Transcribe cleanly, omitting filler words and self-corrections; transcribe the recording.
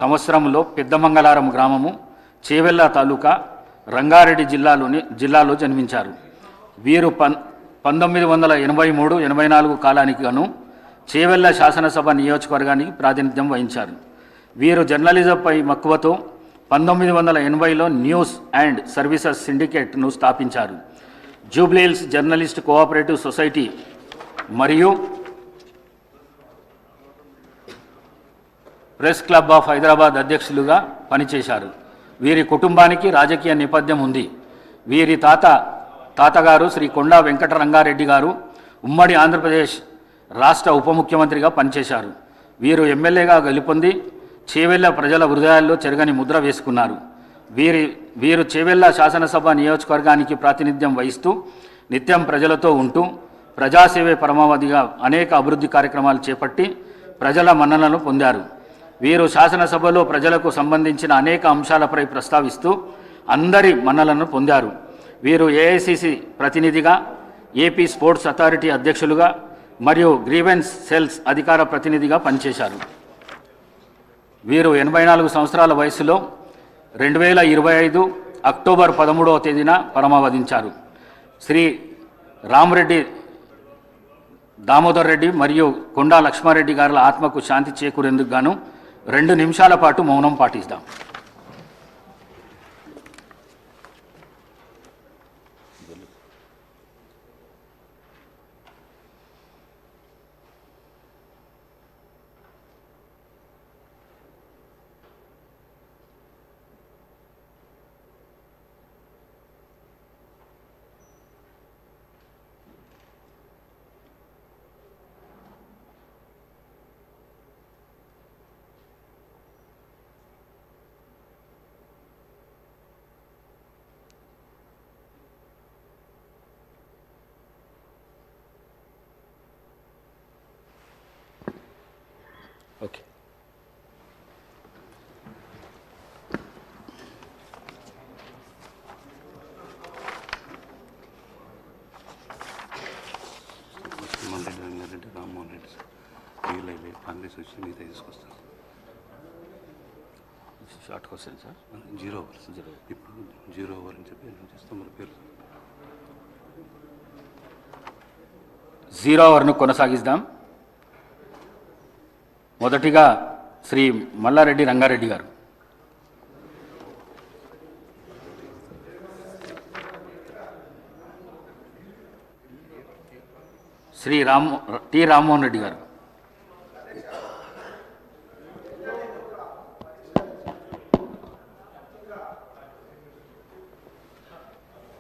సంవత్సరంలో పెద్దమంగళారం గ్రామము చేవెళ్ళ తాలూకా రంగారెడ్డి జిల్లాలో జన్మించారు. వీరు 1983-84 కాలానికి గాను చేవెళ్ళ శాసనసభ నియోజకవర్గానికి ప్రాతినిధ్యం వహించారు. వీరు జర్నలిజంపై మక్కువతో 1980లో న్యూస్ అండ్ సర్వీసెస్ సిండికేట్ను స్థాపించారు. జూబ్లీహిల్స్ జర్నలిస్ట్ కోఆపరేటివ్ సొసైటీ మరియు ప్రెస్ క్లబ్ ఆఫ్ హైదరాబాద్ అధ్యక్షులుగా పనిచేశారు. వీరి కుటుంబానికి రాజకీయ నేపథ్యం ఉంది. వీరి తాతగారు శ్రీ కొండా వెంకటరంగారెడ్డి గారు ఉమ్మడి ఆంధ్రప్రదేశ్ రాష్ట్ర ఉప ముఖ్యమంత్రిగా పనిచేశారు. వీరు ఎమ్మెల్యేగా గెలుపొంది చేవెళ్ళ ప్రజల హృదయాల్లో చెరగని ముద్ర వేసుకున్నారు. వీరు చేవెళ్ళ శాసనసభ నియోజకవర్గానికి ప్రాతినిధ్యం వహిస్తూ నిత్యం ప్రజలతో ఉంటూ ప్రజాసేవే పరమావధిగా అనేక అభివృద్ధి కార్యక్రమాలు చేపట్టి ప్రజల మన్ననలను పొందారు. వీరు శాసనసభలో ప్రజలకు సంబంధించిన అనేక అంశాలపై ప్రస్తావిస్తూ అందరి మన్ననలను పొందారు. వీరు ఏఐసిసి ప్రతినిధిగా, ఏపీ స్పోర్ట్స్ అథారిటీ అధ్యక్షులుగా మరియు గ్రీవెన్స్ సెల్స్ అధికార ప్రతినిధిగా పనిచేశారు. వీరు 84 సంవత్సరాల వయసులో 2025 అక్టోబర్ 13వ తేదీన పరమవదించారు. శ్రీ రామరెడ్డి దామోదర్ రెడ్డి మరియు కొండా లక్ష్మారెడ్డి గారుల ఆత్మకు శాంతి చేకూరేందుకు గాను 2 నిమిషాల పాటు మౌనం పాటిస్తాం. ఓకే. రామ్మోహన్ రెడ్డి కాంగ్రెస్ వచ్చి మిగతా తీసుకొస్తారు. Short question sir. 0 ఓవర్స్ ఇప్పుడు 0 ఓవర్ అని చెప్పి చేస్తాం. మన పేరు 0 ఓవర్ను కొనసాగిద్దాం. మొదటిగా శ్రీ మల్లారెడ్డి రంగారెడ్డి గారు. శ్రీ టి రామ్మోహన్ రెడ్డి గారు.